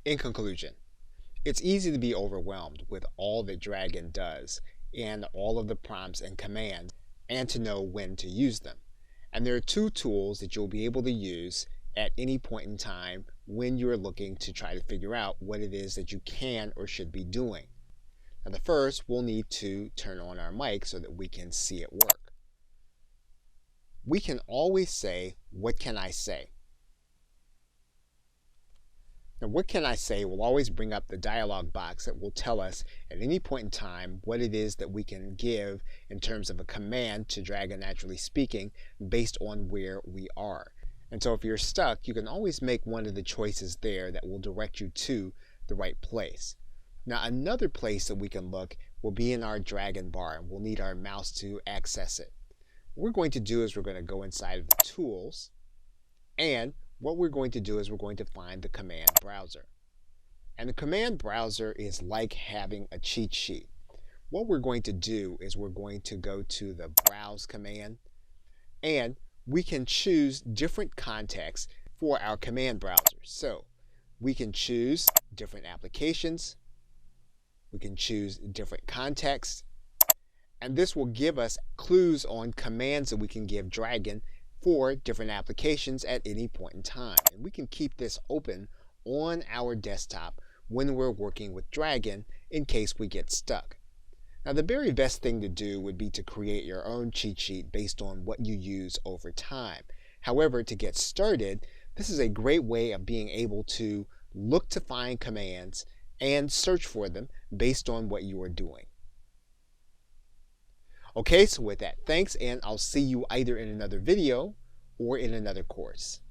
In conclusion, it's easy to be overwhelmed with all that Dragon does and all of the prompts and commands and to know when to use them. And there are two tools that you'll be able to use at any point in time when you're looking to try to figure out what it is that you can or should be doing. Now, the first, we'll need to turn on our mic so that we can see it work. We can always say, "What can I say?" Now, "What can I say?" will always bring up the dialog box that will tell us at any point in time what it is that we can give in terms of a command to Dragon Naturally Speaking based on where we are. And so if you're stuck, you can always make one of the choices there that will direct you to the right place. Now, another place that we can look will be in our Dragon bar, and we'll need our mouse to access it. What we're going to do is we're going to go inside of the tools, and what we're going to do is we're going to find the command browser. And the command browser is like having a cheat sheet. What we're going to do is we're going to go to the browse command, and we can choose different contexts for our command browser. So we can choose different applications, we can choose different contexts, and this will give us clues on commands that we can give Dragon for different applications at any point in time. And we can keep this open on our desktop when we're working with Dragon in case we get stuck. Now, the very best thing to do would be to create your own cheat sheet based on what you use over time. However, to get started, this is a great way of being able to look to find commands and search for them based on what you are doing. Okay, so with that, thanks, and I'll see you either in another video or in another course.